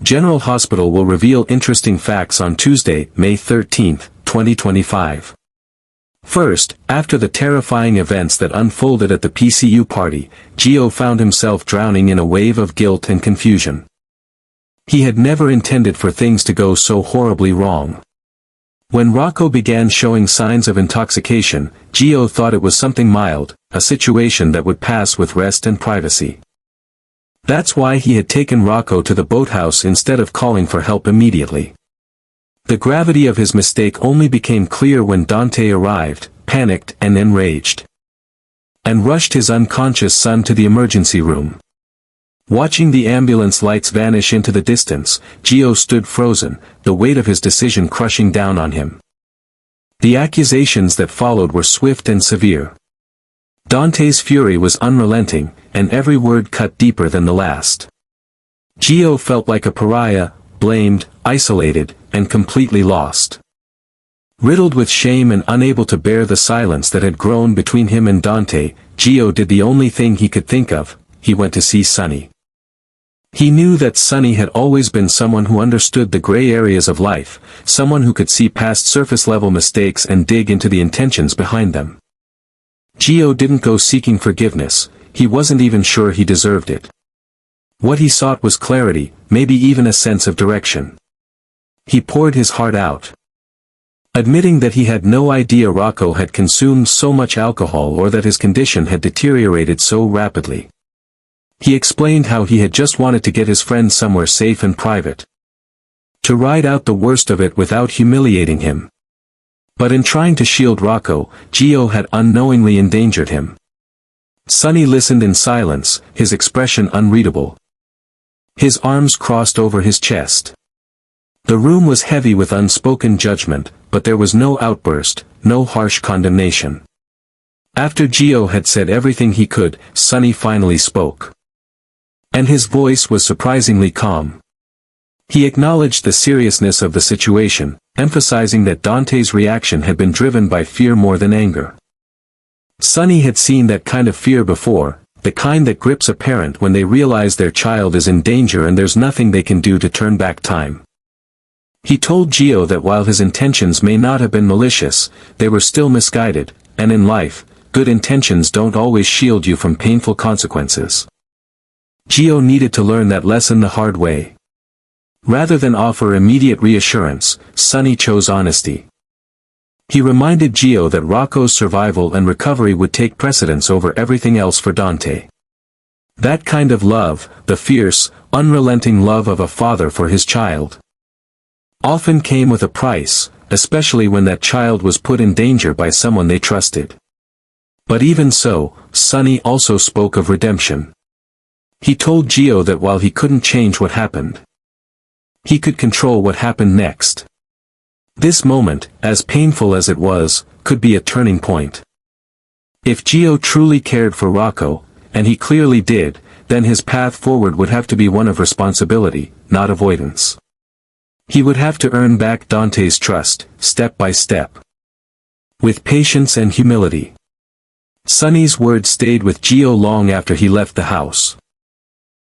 General Hospital will reveal interesting facts on Tuesday, May 13, 2025. First, after the terrifying events that unfolded at the PCU party, Gio found himself drowning in a wave of guilt and confusion. He had never intended for things to go so horribly wrong. When Rocco began showing signs of intoxication, Gio thought it was something mild, a situation that would pass with rest and privacy. That's why he had taken Rocco to the boathouse instead of calling for help immediately. The gravity of his mistake only became clear when Dante arrived, panicked and enraged, and rushed his unconscious son to the emergency room. Watching the ambulance lights vanish into the distance, Gio stood frozen, the weight of his decision crushing down on him. The accusations that followed were swift and severe. Dante's fury was unrelenting, and every word cut deeper than the last. Gio felt like a pariah, blamed, isolated, and completely lost. Riddled with shame and unable to bear the silence that had grown between him and Dante, Gio did the only thing he could think of: he went to see Sonny. He knew that Sonny had always been someone who understood the gray areas of life, someone who could see past surface-level mistakes and dig into the intentions behind them. Gio didn't go seeking forgiveness, he wasn't even sure he deserved it. What he sought was clarity, maybe even a sense of direction. He poured his heart out, admitting that he had no idea Rocco had consumed so much alcohol or that his condition had deteriorated so rapidly. He explained how he had just wanted to get his friend somewhere safe and private, to ride out the worst of it without humiliating him. But in trying to shield Rocco, Gio had unknowingly endangered him. Sonny listened in silence, his expression unreadable. His arms crossed over his chest. The room was heavy with unspoken judgment, but there was no outburst, no harsh condemnation. After Gio had said everything he could, Sonny finally spoke. And his voice was surprisingly calm. He acknowledged the seriousness of the situation, emphasizing that Dante's reaction had been driven by fear more than anger. Sonny had seen that kind of fear before, the kind that grips a parent when they realize their child is in danger and there's nothing they can do to turn back time. He told Gio that while his intentions may not have been malicious, they were still misguided, and in life, good intentions don't always shield you from painful consequences. Gio needed to learn that lesson the hard way. Rather than offer immediate reassurance, Sonny chose honesty. He reminded Gio that Rocco's survival and recovery would take precedence over everything else for Dante. That kind of love, the fierce, unrelenting love of a father for his child, often came with a price, especially when that child was put in danger by someone they trusted. But even so, Sonny also spoke of redemption. He told Gio that while he couldn't change what happened, he could control what happened next. This moment, as painful as it was, could be a turning point. If Gio truly cared for Rocco, and he clearly did, then his path forward would have to be one of responsibility, not avoidance. He would have to earn back Dante's trust, step by step, with patience and humility. Sonny's words stayed with Gio long after he left the house.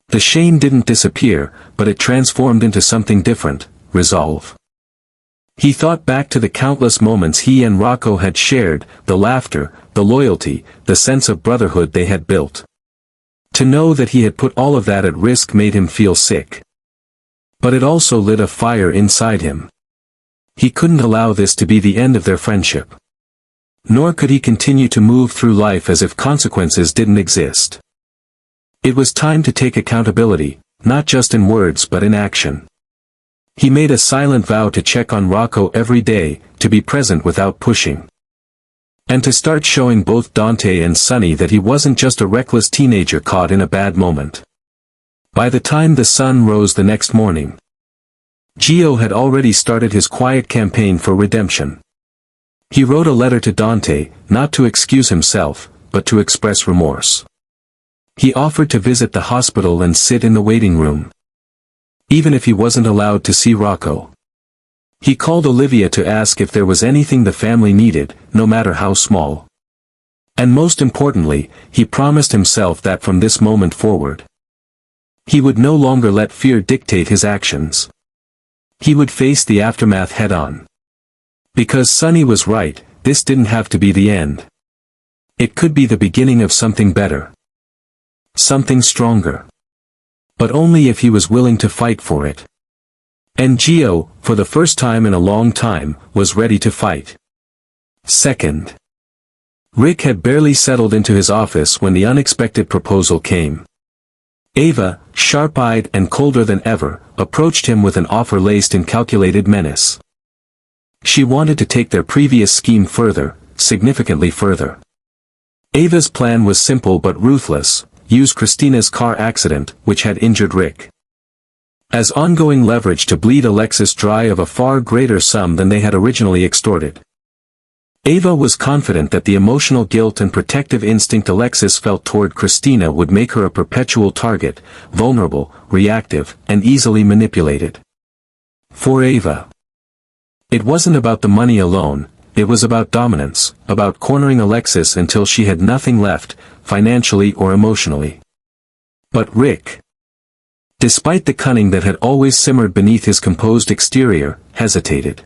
The shame didn't disappear, but it transformed into something different: resolve. He thought back to the countless moments he and Rocco had shared, the laughter, the loyalty, the sense of brotherhood they had built. To know that he had put all of that at risk made him feel sick. But it also lit a fire inside him. He couldn't allow this to be the end of their friendship. Nor could he continue to move through life as if consequences didn't exist. It was time to take accountability, not just in words but in action. He made a silent vow to check on Rocco every day, to be present without pushing, and to start showing both Dante and Sonny that he wasn't just a reckless teenager caught in a bad moment. By the time the sun rose the next morning, Gio had already started his quiet campaign for redemption. He wrote a letter to Dante, not to excuse himself, but to express remorse. He offered to visit the hospital and sit in the waiting room, even if he wasn't allowed to see Rocco. He called Olivia to ask if there was anything the family needed, no matter how small. And most importantly, he promised himself that from this moment forward, He would no longer let fear dictate his actions. He would face the aftermath head-on. Because Sonny was right, this didn't have to be the end. It could be the beginning of something better. Something stronger. But only if he was willing to fight for it. And Gio, for the first time in a long time, was ready to fight. Second. Rick had barely settled into his office when the unexpected proposal came. Ava, sharp-eyed and colder than ever, approached him with an offer laced in calculated menace. She wanted to take their previous scheme further, significantly further. Ava's plan was simple but ruthless: use Christina's car accident, which had injured Rick, as ongoing leverage to bleed Alexis dry of a far greater sum than they had originally extorted. Ava was confident that the emotional guilt and protective instinct Alexis felt toward Christina would make her a perpetual target, vulnerable, reactive, and easily manipulated. For Ava, it wasn't about the money alone, it was about dominance, about cornering Alexis until she had nothing left, financially or emotionally. But Rick, despite the cunning that had always simmered beneath his composed exterior, hesitated.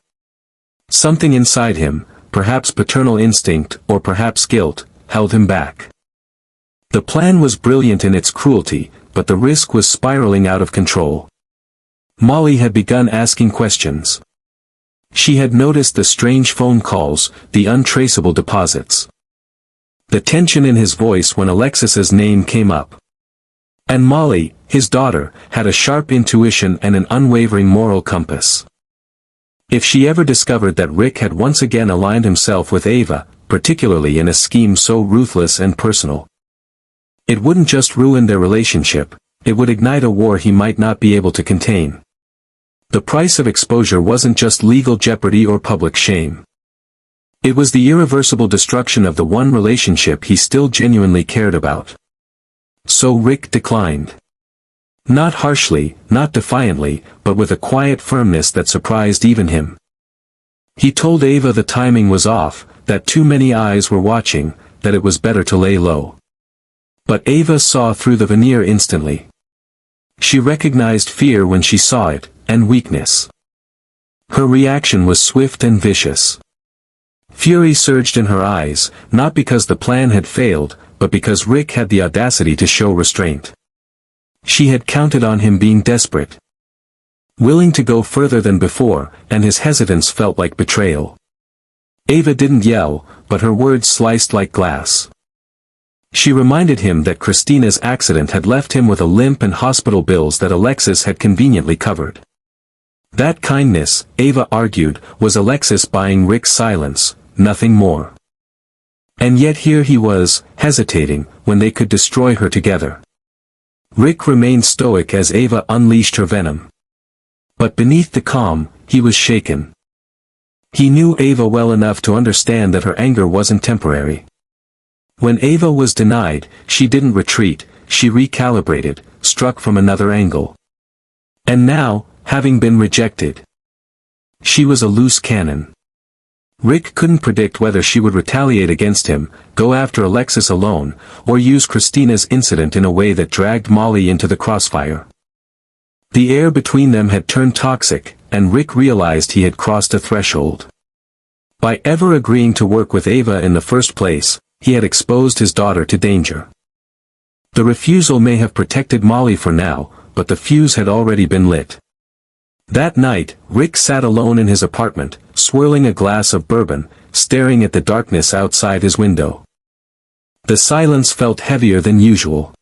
Something inside him, perhaps paternal instinct or perhaps guilt, held him back. The plan was brilliant in its cruelty, but the risk was spiraling out of control. Molly had begun asking questions. She had noticed the strange phone calls, the untraceable deposits. The tension in his voice when Alexis's name came up. And Molly, his daughter, had a sharp intuition and an unwavering moral compass. If she ever discovered that Rick had once again aligned himself with Ava, particularly in a scheme so ruthless and personal, it wouldn't just ruin their relationship, it would ignite a war he might not be able to contain. The price of exposure wasn't just legal jeopardy or public shame. It was the irreversible destruction of the one relationship he still genuinely cared about. So Rick declined. Not harshly, not defiantly, but with a quiet firmness that surprised even him. He told Ava the timing was off, that too many eyes were watching, that it was better to lay low. But Ava saw through the veneer instantly. She recognized fear when she saw it, and weakness. Her reaction was swift and vicious. Fury surged in her eyes, not because the plan had failed, but because Rick had the audacity to show restraint. She had counted on him being desperate, willing to go further than before, and his hesitance felt like betrayal. Ava didn't yell, but her words sliced like glass. She reminded him that Christina's accident had left him with a limp and hospital bills that Alexis had conveniently covered. That kindness, Ava argued, was Alexis buying Rick's silence, nothing more. And yet here he was, hesitating, when they could destroy her together. Rick remained stoic as Ava unleashed her venom. But beneath the calm, he was shaken. He knew Ava well enough to understand that her anger wasn't temporary. When Ava was denied, she didn't retreat, she recalibrated, struck from another angle. And now, having been rejected, she was a loose cannon. Rick couldn't predict whether she would retaliate against him, go after Alexis alone, or use Christina's incident in a way that dragged Molly into the crossfire. The air between them had turned toxic, and Rick realized he had crossed a threshold. By ever agreeing to work with Ava in the first place, he had exposed his daughter to danger. The refusal may have protected Molly for now, but the fuse had already been lit. That night, Rick sat alone in his apartment, swirling a glass of bourbon, staring at the darkness outside his window. The silence felt heavier than usual.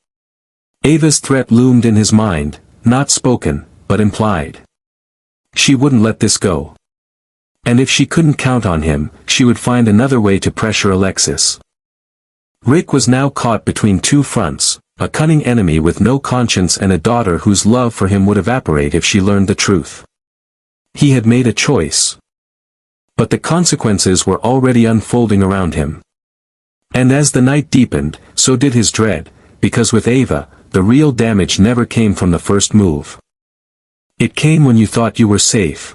Ava's threat loomed in his mind, not spoken, but implied. She wouldn't let this go. And if she couldn't count on him, she would find another way to pressure Alexis. Rick was now caught between two fronts, a cunning enemy with no conscience and a daughter whose love for him would evaporate if she learned the truth. He had made a choice. But the consequences were already unfolding around him. And as the night deepened, so did his dread, because with Ava, the real damage never came from the first move. It came when you thought you were safe.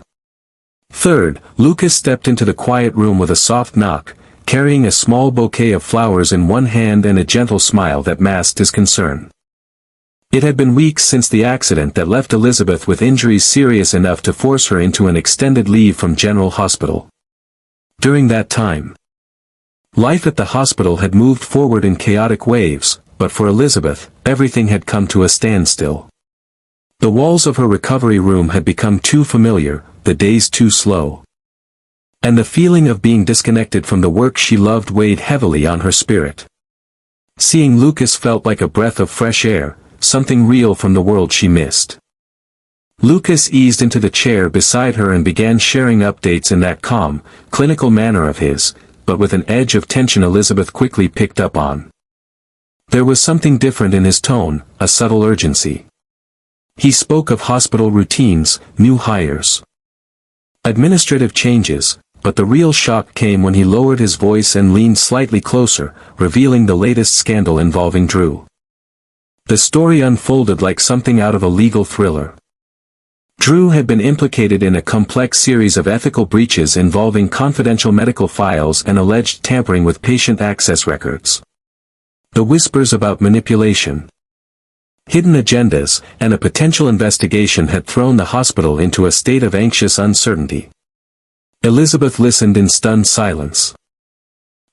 Third, Lucas stepped into the quiet room with a soft knock, carrying a small bouquet of flowers in one hand and a gentle smile that masked his concern. It had been weeks since the accident that left Elizabeth with injuries serious enough to force her into an extended leave from General Hospital. During that time, life at the hospital had moved forward in chaotic waves, but for Elizabeth, everything had come to a standstill. The walls of her recovery room had become too familiar, the days too slow. And the feeling of being disconnected from the work she loved weighed heavily on her spirit. Seeing Lucas felt like a breath of fresh air, something real from the world she missed. Lucas eased into the chair beside her and began sharing updates in that calm, clinical manner of his, but with an edge of tension Elizabeth quickly picked up on. There was something different in his tone, a subtle urgency. He spoke of hospital routines, new hires, administrative changes, but the real shock came when he lowered his voice and leaned slightly closer, revealing the latest scandal involving Drew. The story unfolded like something out of a legal thriller. Drew had been implicated in a complex series of ethical breaches involving confidential medical files and alleged tampering with patient access records. The whispers about manipulation, hidden agendas, and a potential investigation had thrown the hospital into a state of anxious uncertainty. Elizabeth listened in stunned silence.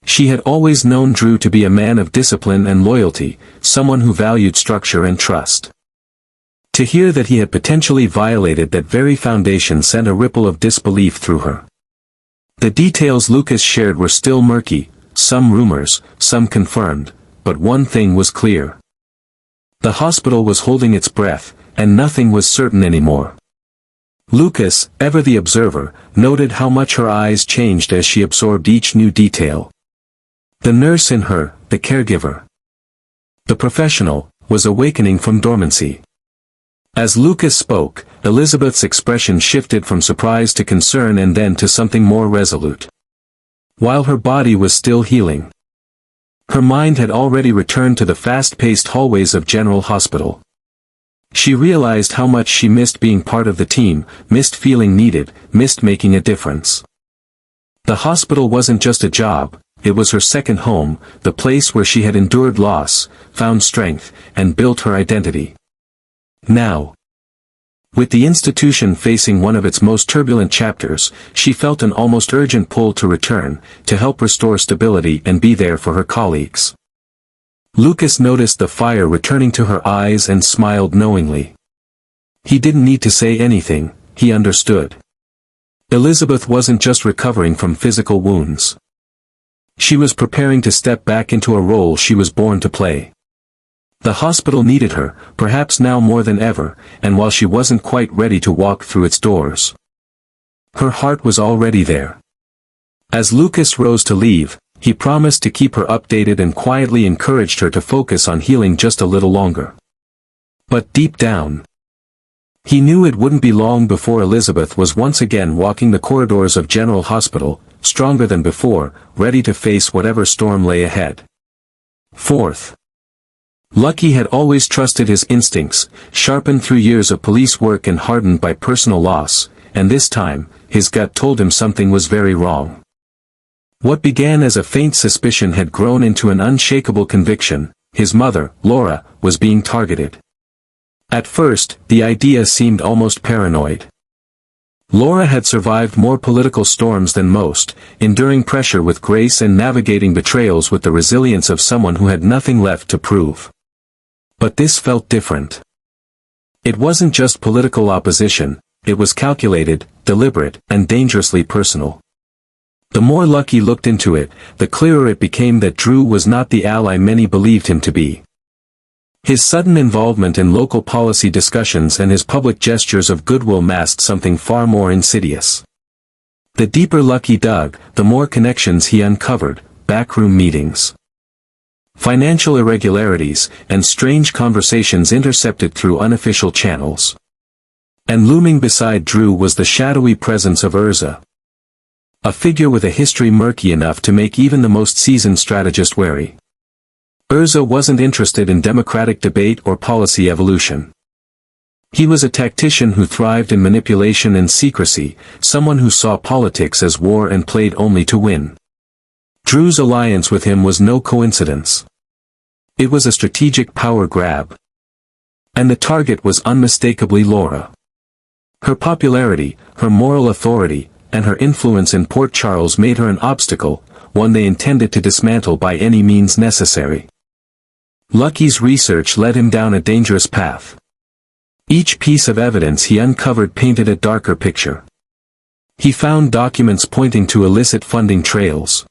She had always known Drew to be a man of discipline and loyalty, someone who valued structure and trust. To hear that he had potentially violated that very foundation sent a ripple of disbelief through her. The details Lucas shared were still murky, some rumors, some confirmed, but one thing was clear. The hospital was holding its breath, and nothing was certain anymore. Lucas, ever the observer, noted how much her eyes changed as she absorbed each new detail. The nurse in her, the caregiver, the professional, was awakening from dormancy. As Lucas spoke, Elizabeth's expression shifted from surprise to concern and then to something more resolute. While her body was still healing, her mind had already returned to the fast-paced hallways of General Hospital. She realized how much she missed being part of the team, missed feeling needed, missed making a difference. The hospital wasn't just a job, it was her second home, the place where she had endured loss, found strength, and built her identity. Now, with the institution facing one of its most turbulent chapters, she felt an almost urgent pull to return, to help restore stability and be there for her colleagues. Lucas noticed the fire returning to her eyes and smiled knowingly. He didn't need to say anything, he understood. Elizabeth wasn't just recovering from physical wounds. She was preparing to step back into a role she was born to play. The hospital needed her, perhaps now more than ever, and while she wasn't quite ready to walk through its doors, her heart was already there. As Lucas rose to leave, he promised to keep her updated and quietly encouraged her to focus on healing just a little longer. But deep down, he knew it wouldn't be long before Elizabeth was once again walking the corridors of General Hospital, stronger than before, ready to face whatever storm lay ahead. Fourth, Lucky had always trusted his instincts, sharpened through years of police work and hardened by personal loss, and this time, his gut told him something was very wrong. What began as a faint suspicion had grown into an unshakable conviction: his mother, Laura, was being targeted. At first, the idea seemed almost paranoid. Laura had survived more political storms than most, enduring pressure with grace and navigating betrayals with the resilience of someone who had nothing left to prove. But this felt different. It wasn't just political opposition, it was calculated, deliberate, and dangerously personal. The more Lucky looked into it, the clearer it became that Drew was not the ally many believed him to be. His sudden involvement in local policy discussions and his public gestures of goodwill masked something far more insidious. The deeper Lucky dug, the more connections he uncovered: backroom meetings, financial irregularities, and strange conversations intercepted through unofficial channels. And looming beside Drew was the shadowy presence of Urza. A figure with a history murky enough to make even the most seasoned strategist wary. Urza wasn't interested in democratic debate or policy evolution. He was a tactician who thrived in manipulation and secrecy, someone who saw politics as war and played only to win. Drew's alliance with him was no coincidence. It was a strategic power grab. And the target was unmistakably Laura. Her popularity, her moral authority, and her influence in Port Charles made her an obstacle, one they intended to dismantle by any means necessary. Lucky's research led him down a dangerous path. Each piece of evidence he uncovered painted a darker picture. He found documents pointing to illicit funding trails,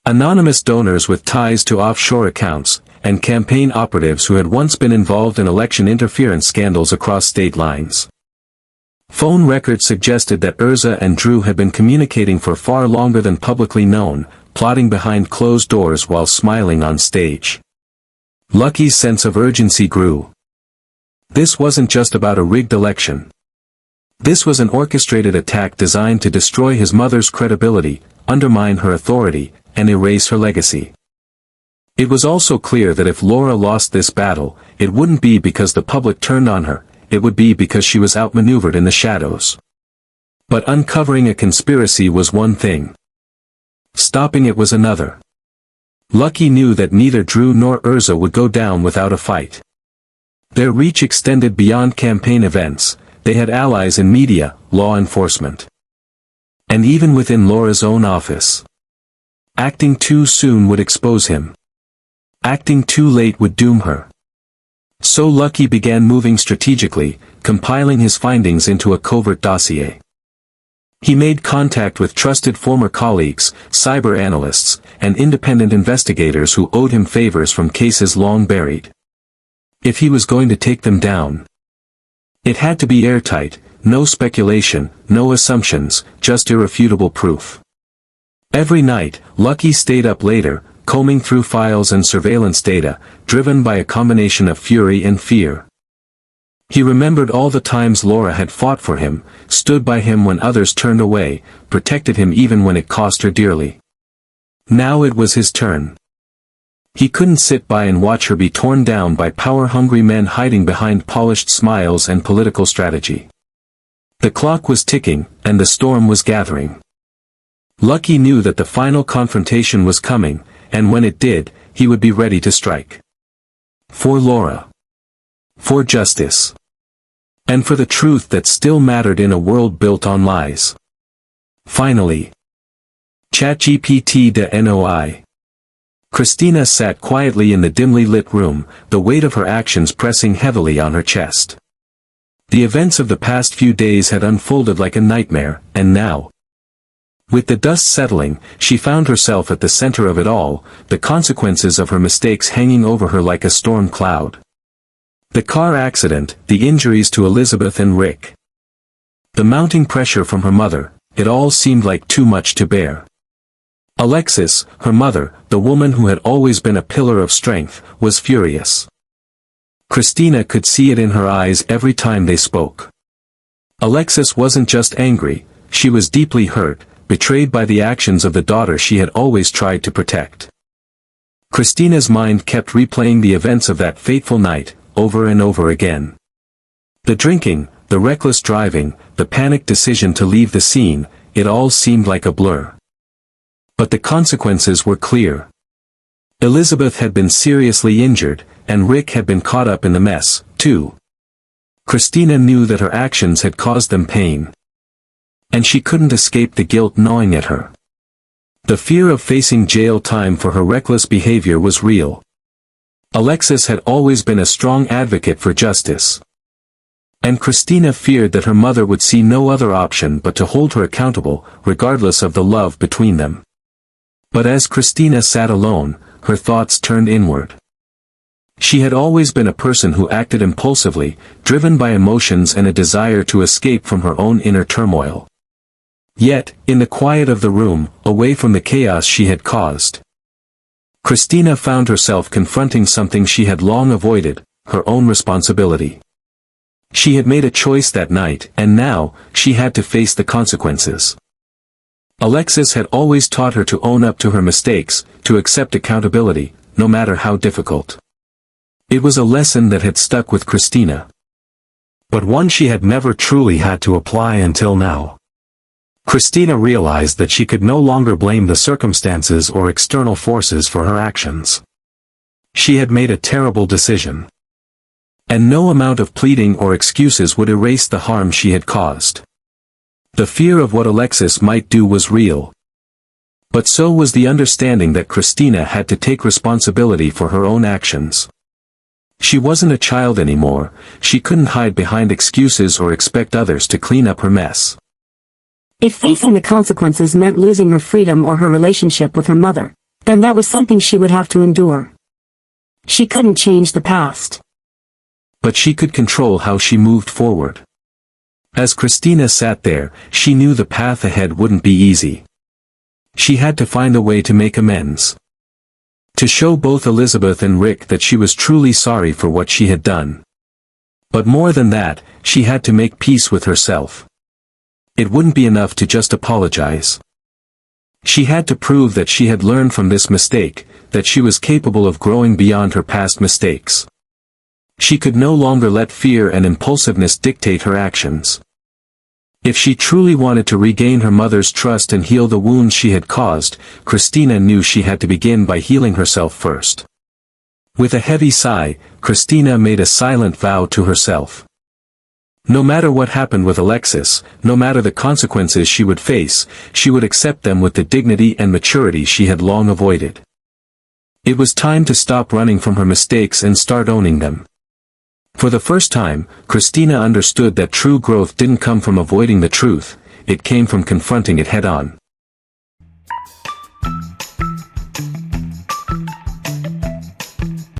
anonymous donors with ties to offshore accounts, and campaign operatives who had once been involved in election interference scandals across state lines. Phone records suggested that Urza and Drew had been communicating for far longer than publicly known, plotting behind closed doors while smiling on stage. Lucky's sense of urgency grew. This wasn't just about a rigged election. This was an orchestrated attack designed to destroy his mother's credibility, undermine her authority, and erase her legacy. It was also clear that if Laura lost this battle, it wouldn't be because the public turned on her, it would be because she was outmaneuvered in the shadows. But uncovering a conspiracy was one thing. Stopping it was another. Lucky knew that neither Drew nor Urza would go down without a fight. Their reach extended beyond campaign events, they had allies in media, law enforcement, and even within Laura's own office. Acting too soon would expose him. Acting too late would doom her. So Lucky began moving strategically, compiling his findings into a covert dossier. He made contact with trusted former colleagues, cyber analysts, and independent investigators who owed him favors from cases long buried. If he was going to take them down, it had to be airtight, no speculation, no assumptions, just irrefutable proof. Every night, Lucky stayed up later, combing through files and surveillance data, driven by a combination of fury and fear. He remembered all the times Laura had fought for him, stood by him when others turned away, protected him even when it cost her dearly. Now it was his turn. He couldn't sit by and watch her be torn down by power-hungry men hiding behind polished smiles and political strategy. The clock was ticking, and the storm was gathering. Lucky knew that the final confrontation was coming, and when it did, he would be ready to strike. For Laura. For justice. And for the truth that still mattered in a world built on lies. Finally. ChatGPT de NOI. Christina sat quietly in the dimly lit room, the weight of her actions pressing heavily on her chest. The events of the past few days had unfolded like a nightmare, and now, with the dust settling, she found herself at the center of it all, the consequences of her mistakes hanging over her like a storm cloud. The car accident, the injuries to Elizabeth and Rick, the mounting pressure from her mother, it all seemed like too much to bear. Alexis, her mother, the woman who had always been a pillar of strength, was furious. Christina could see it in her eyes every time they spoke. Alexis wasn't just angry, she was deeply hurt, betrayed by the actions of the daughter she had always tried to protect. Christina's mind kept replaying the events of that fateful night, over and over again. The drinking, the reckless driving, the panicked decision to leave the scene, it all seemed like a blur. But the consequences were clear. Elizabeth had been seriously injured, and Rick had been caught up in the mess, too. Christina knew that her actions had caused them pain. And she couldn't escape the guilt gnawing at her. The fear of facing jail time for her reckless behavior was real. Alexis had always been a strong advocate for justice. And Christina feared that her mother would see no other option but to hold her accountable, regardless of the love between them. But as Christina sat alone, her thoughts turned inward. She had always been a person who acted impulsively, driven by emotions and a desire to escape from her own inner turmoil. Yet, in the quiet of the room, away from the chaos she had caused, Christina found herself confronting something she had long avoided, her own responsibility. She had made a choice that night, and now, she had to face the consequences. Alexis had always taught her to own up to her mistakes, to accept accountability, no matter how difficult. It was a lesson that had stuck with Christina. But one she had never truly had to apply until now. Christina realized that she could no longer blame the circumstances or external forces for her actions. She had made a terrible decision. And no amount of pleading or excuses would erase the harm she had caused. The fear of what Alexis might do was real. But so was the understanding that Christina had to take responsibility for her own actions. She wasn't a child anymore, she couldn't hide behind excuses or expect others to clean up her mess. If facing the consequences meant losing her freedom or her relationship with her mother, then that was something she would have to endure. She couldn't change the past. But she could control how she moved forward. As Christina sat there, she knew the path ahead wouldn't be easy. She had to find a way to make amends. To show both Elizabeth and Rick that she was truly sorry for what she had done. But more than that, she had to make peace with herself. It wouldn't be enough to just apologize. She had to prove that she had learned from this mistake, that she was capable of growing beyond her past mistakes. She could no longer let fear and impulsiveness dictate her actions. If she truly wanted to regain her mother's trust and heal the wounds she had caused, Christina knew she had to begin by healing herself first. With a heavy sigh, Christina made a silent vow to herself. No matter what happened with Alexis, no matter the consequences she would face, she would accept them with the dignity and maturity she had long avoided. It was time to stop running from her mistakes and start owning them. For the first time, Christina understood that true growth didn't come from avoiding the truth, it came from confronting it head-on.